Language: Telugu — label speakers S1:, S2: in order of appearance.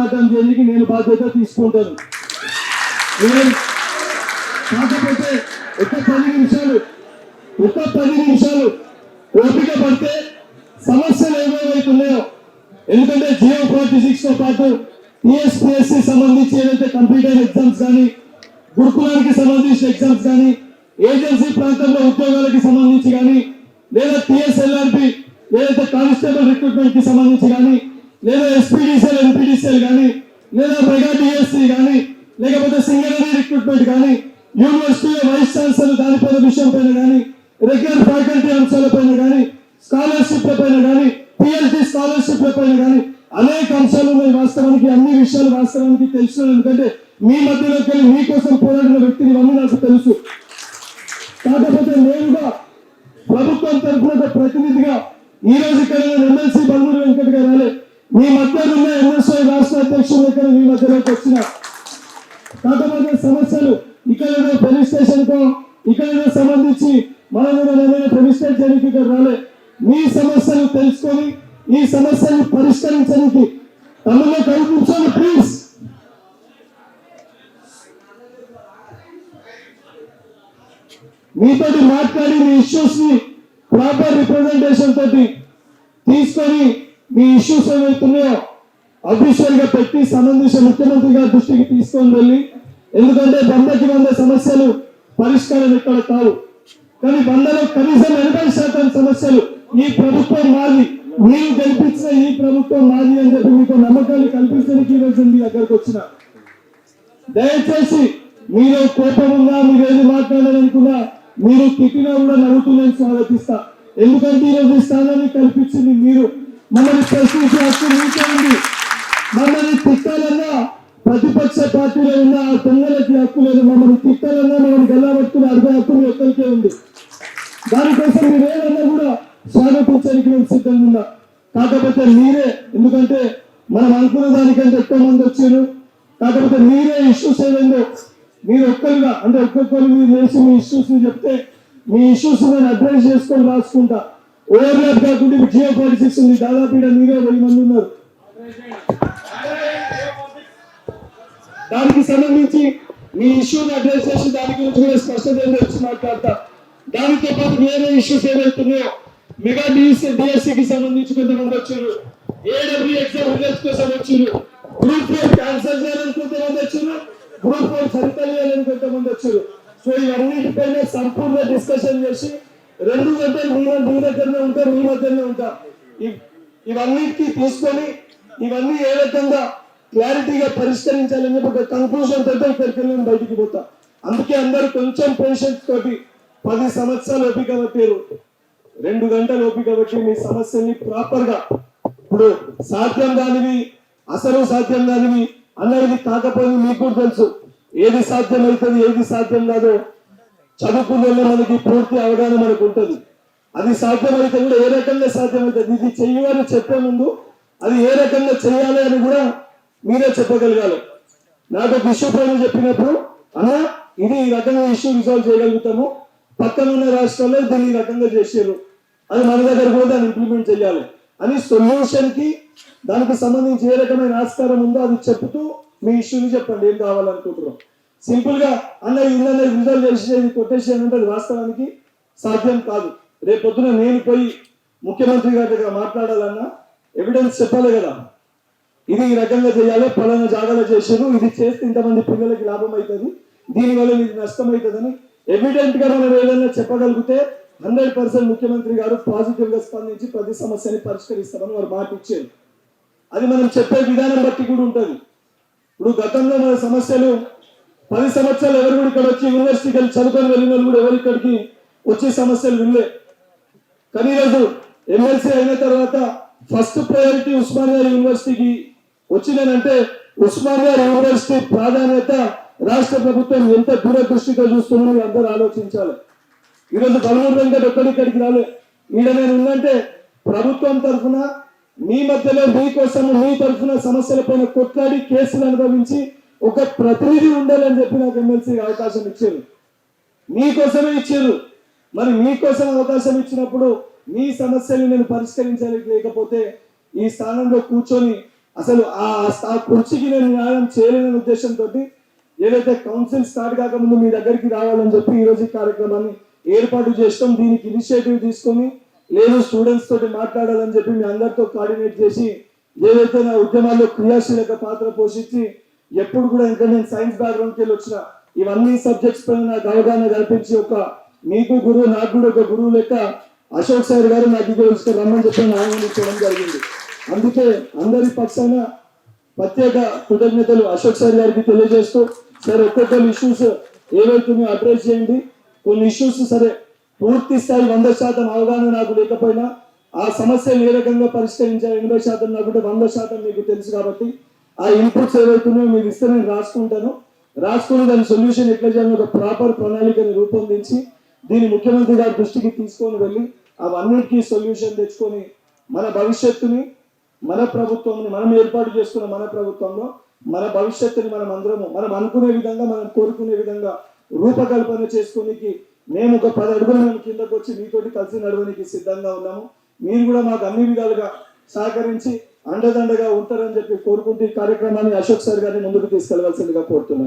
S1: పోరాటం చేయడానికి నేను బాధ్యత తీసుకుంటాను. కాకపోతే ఒక 10 నిమిషాలు ఓపిక పడితే సమస్యలు ఏమేమైతున్నాయో, ఎందుకంటే GO46 తో పాటు TSPSC సంబంధించి ఏదైతే కంప్యూటర్ ఎగ్జామ్స్ కానీ, గురుకులానికి సంబంధించిన ఎగ్జామ్స్ కానీ, ఏజెన్సీ ప్రాంతంలో ఉద్యోగాలకి సంబంధించి కానీ, లేదా TSLRB ఏదైతే కానిస్టేబుల్ రిక్రూట్మెంట్ కి సంబంధించి కానీ, లేదా SPDCL NPDCL కానీ, లేదా మెగా DSC కానీ, లేకపోతే సింగరేణి రిక్రూట్మెంట్ కానీ, యూనివర్సిటీ వైస్ ఛాన్సలర్ దానిపైన విషయం పైన కానీ, రెగ్యులర్ ఫ్యాకల్టీ అంశాలపైన కానీ, స్కాలర్షిప్ల పైన కానీ, PhD స్కాలర్షిప్ల పైన కానీ అనేక అంశాలు ఉన్నాయి. వాస్తవానికి అన్ని విషయాలు వాస్తవానికి తెలుసు, ఎందుకంటే మీ మధ్యలోకి వెళ్ళి మీకోసం పోరాడిన వ్యక్తిని ఇవన్నీ నాకు తెలుసు. కాకపోతే నేనుగా ప్రభుత్వం తరఫున ప్రతినిధిగా ఈ రోజు ఇక్కడ ఎమ్మెల్సీ బండూరు వెంకట్ గారు రాలే, మీ మధ్య ఉన్న MSI రాష్ట్ర అధ్యక్షులు ఇక్కడ మీ మధ్యలోకి వచ్చిన. కాకపోతే సమస్యలు ఇక్కడ పోలీస్ స్టేషన్ కో ఇక్కడ సంబంధించి మనం పోలీస్ స్టేషన్కి ఇక్కడ రాలే. మీ సమస్యలు తెలుసుకొని ఈ సమస్యను పరిష్కరించడానికి తమలో కల్పించాలి ప్లీజ్. మీతోటి మాట్లాడి మీ ఇష్యూస్ ని ప్రాపర్ రిప్రజెంటేషన్ తోటి తీసుకొని మీ ఇష్యూస్ ఏవైతున్నాయో అఫీషియల్ గా పెట్టి సంబంధించిన ముఖ్యమంత్రి గారి దృష్టికి తీసుకొని వెళ్ళి, ఎందుకంటే 100కి 100 సమస్యలు పరిష్కారం ఇక్కడ కావు, కానీ 100లో కనీసం 80% సమస్యలు ఈ ప్రభుత్వం మాది, మీరు గెలిపించిన ఈ ప్రభుత్వం మాది అని చెప్పి మీకు నమ్మకాన్ని కల్పించడానికి ఈరోజు మీ దగ్గరకు వచ్చిన. దయచేసి మీరు కోపం ఉన్నా, మీరు ఏది మాట్లాడాలనుకున్నా, మీరు తిట్టినా కూడా నవ్వుతూ నేను స్వాగతిస్తా. ఎందుకంటే ఈరోజు ఈ స్థానాన్ని కల్పించింది మీరు. మమ్మల్ని ప్రశ్నించే హక్కు మీకే ఉంది. మమ్మల్ని తిట్టాలన్నా ప్రతిపక్ష పార్టీలో ఉన్న ఆ దొంగలకి హక్కు లేదు. మమ్మల్ని తిట్టాలన్నా మమ్మల్ని గల్లాబట్టుకుని అర్థం హక్కు మీ ఒక్కరికే ఉంది. దానికోసం మీరు ఏదన్నా కూడా స్వాగతించడానికి నేను సిద్ధంగా ఉన్నా. కాకపోతే మీరే, ఎందుకంటే మనం అనుకున్న దానికంటే ఎక్కువ మంది వచ్చారు. కాకపోతే మీరే ఇష్యూస్ ఏదైందో మీరు ఒక్కరుగా, అంటే ఒక్కొక్కరు మీరు చేసి మీ ఇష్యూస్ ని చెప్తే మీ ఇష్యూస్ నేను అడ్రస్ చేసుకొని రాసుకుంటా. ఓవర్లాప్ కాకుండా GO46 ఉంది, దాదాపు మీరే 1000 మంది ఉన్నారు. దానికి సంబంధించి మీ ఇష్యూని అడ్రస్ చేసి దాని గురించి కూడా స్పష్టత వచ్చి మాట్లాడతా. దానితో పాటు వేరే ఇష్యూస్ ఏవైతున్నాయో, మెగా DSCకి సంబంధించి కొంతమంది వచ్చారు, AW ఎగ్జామ్ రిజల్ట్స్ కోసం వచ్చారు, గ్రూప్ 4 క్యాన్సర్ చేయాలని కొంతమంది వచ్చారు, గ్రూప్ 4 ఫలితాలు చేయాలని కొంతమంది వచ్చారు. సో ఇవన్నిటిపైన సంపూర్ణ డిస్కషన్ చేసి 2 గంటలు మీ దగ్గరనే ఉంటారు, మీ మధ్యనే ఉంటారు. ఇవన్నిటికీ తీసుకొని ఇవన్నీ ఏ రకంగా క్లారిటీగా పరిష్కరించాలని చెప్పి ఒక కంక్లూజన్ తోటి ఇక్కడికి వెళ్ళి బయటికి పోతా. అందుకే అందరూ కొంచెం పేషెన్స్ తోటి 10 సంవత్సరాలు ఓపిక పట్టారు, 2 గంటలు ఓపిక పట్టి మీ సమస్యల్ని ప్రాపర్ గా, ఇప్పుడు సాధ్యం కానివి అసలు సాధ్యం కానివి అన్నది కాకపోతే మీకు కూడా తెలుసు, ఏది సాధ్యం అవుతుంది ఏది సాధ్యం కాదో చదువుకునే మనకి పూర్తి అవగాహన మనకు ఉంటుంది. అది సాధ్యమైతే కూడా ఏ రకంగా సాధ్యమవుతుంది, ఇది చెయ్యని చెప్పే ముందు అది ఏ రకంగా చేయాలి అని కూడా మీరే చెప్పగలగాలి. నాకు ఒక ఇష్యూ పైన చెప్పినప్పుడు, అన్నా ఇది ఈ రకంగా ఇష్యూ రిజాల్వ్ చేయగలుగుతాము, పక్కన ఉన్న రాష్ట్రాల్లో దీన్ని ఈ రకంగా చేసారు, అది మన దగ్గర కూడా దాన్ని ఇంప్లిమెంట్ చేయాలి అని సొల్యూషన్ కి దానికి సంబంధించి ఏ రకమైన ఆస్కారం ఉందో అది చెప్తూ మీ ఇష్యూని చెప్పండి, ఏం కావాలనుకుంటున్నాం. సింపుల్ గా అన్న రిజాల్వ్ చేసేది కొట్టేసి అంటే అది వాస్తవానికి సాధ్యం కాదు. రేపు పొద్దున నేను పోయి ముఖ్యమంత్రి గారి దగ్గర మాట్లాడాలన్నా ఎవిడెన్స్ చెప్పాలి కదా, ఇది ఈ రకంగా చేయాలి, ఫలానా జాగాలో చేసారు, ఇది చేస్తే ఇంతమంది పిల్లలకి లాభం అవుతుంది, దీనివల్ల ఇది నష్టం అవుతుందని ఎవిడెంట్ గా మనం ఏదైనా చెప్పగలిగితే 100% ముఖ్యమంత్రి గారు పాజిటివ్ గా స్పందించి ప్రతి సమస్యని పరిష్కరిస్తామని వారు మాట ఇచ్చారు. అది మనం చెప్పే విధానం బట్టి కూడా ఉంటుంది. ఇప్పుడు గతంలో మన సమస్యలు 10 సంవత్సరాలు ఎవరు కూడా ఇక్కడ వచ్చి యూనివర్సిటీకి వెళ్ళి చదువుకొని వెళ్ళిన కూడా ఎవరు ఇక్కడికి వచ్చే సమస్యలు వినలే. కానీ ఈరోజు ఎమ్మెల్సీ అయిన తర్వాత ఫస్ట్ ప్రయారిటీ ఉస్మానియా యూనివర్సిటీకి వచ్చిందంటే ఉస్మానియా యూనివర్సిటీ ప్రాధాన్యత రాష్ట్ర ప్రభుత్వం ఎంత దూరదృష్టిగా చూస్తుందో అందరూ ఆలోచించాలి. ఈరోజు బలమూరు వెంకట ఒక్కడిక్కడికి రాలే, ఈడ నేను ఉందంటే ప్రభుత్వం తరఫున మీ మధ్యలో మీకోసం మీ తరఫున సమస్యలపైన కొట్లాడి కేసులు అనుభవించి ఒక ప్రతినిధి ఉండాలని చెప్పి నాకు ఎమ్మెల్సీ అవకాశం ఇచ్చారు, మీకోసమే ఇచ్చారు. మరి మీకోసం అవకాశం ఇచ్చినప్పుడు మీ సమస్యలు నేను పరిష్కరించాలి, లేకపోతే ఈ స్థానంలో కూర్చొని అసలు ఆ కుర్చీకి నేను న్యాయం చేయలేని ఉద్దేశంతో ఏదైతే కౌన్సిల్ స్టార్ట్ కాకముందు మీ దగ్గరికి రావాలని చెప్పి ఈ రోజు ఈ కార్యక్రమాన్ని ఏర్పాటు చేస్తాం. దీనికి ఇనిషియేటివ్ తీసుకొని లేదు స్టూడెంట్స్ తోటి మాట్లాడాలని చెప్పి మీ అందరితో కోఆర్డినేట్ చేసి ఏదైతే నా ఉద్యమాల్లో క్రియాశీలక పాత్ర పోషించి ఎప్పుడు కూడా ఇంకా నేను సైన్స్ బ్యాక్గ్రౌండ్కి వెళ్ళి వచ్చిన ఇవన్నీ సబ్జెక్ట్స్ పైన నాకు అవగాహన కల్పించి ఒక మీకు గురువు నాకు కూడా ఒక గురువు లెక్క అశోక్ సార్ గారు నాకు ఇక్కడ రమ్మని చెప్పి ఆహ్వానించడం జరిగింది. అందుకే అందరి పక్షాన ప్రత్యేక కృతజ్ఞతలు అశోక్ సార్ గారికి తెలియజేస్తూ సార్ ఒక్కొక్కరు ఇష్యూస్ ఏవైతున్నాయో అడ్రస్ చేయండి. కొన్ని ఇష్యూస్ సరే పూర్తి స్థాయి 100% అవగాహన నాకు లేకపోయినా ఆ సమస్యలు ఏ రకంగా పరిష్కరించాలి 80% నాకుంటే 100% మీకు తెలుసు కాబట్టి ఆ ఇన్పుట్స్ ఏవైతున్నాయో మీరు ఇస్తే నేను రాసుకుని దాని సొల్యూషన్ ఎట్లా చేయాలని ఒక ప్రాపర్ ప్రణాళికని రూపొందించి దీన్ని ముఖ్యమంత్రి గారి దృష్టికి తీసుకొని వెళ్ళి అవన్నిటికీ సొల్యూషన్ తెచ్చుకొని మన భవిష్యత్తుని మన ప్రభుత్వంని మనం ఏర్పాటు చేసుకున్న మన ప్రభుత్వంలో మన భవిష్యత్తుని మనం అనుకునే విధంగా మనం కోరుకునే విధంగా రూపకల్పన చేసుకోనికి మేము ఒక 10 అడుగులు మేము కిందకు వచ్చి మీతోటి కలిసి నడవడానికి సిద్ధంగా ఉన్నాము. మీరు కూడా మాకు అన్ని విధాలుగా సహకరించి అండదండగా ఉంటారని చెప్పి కోరుకుంటూ ఈ కార్యక్రమాన్ని అశోక్ సార్ గారిని ముందుకు తీసుకెళ్లవలసిందిగా కోరుతున్నాను.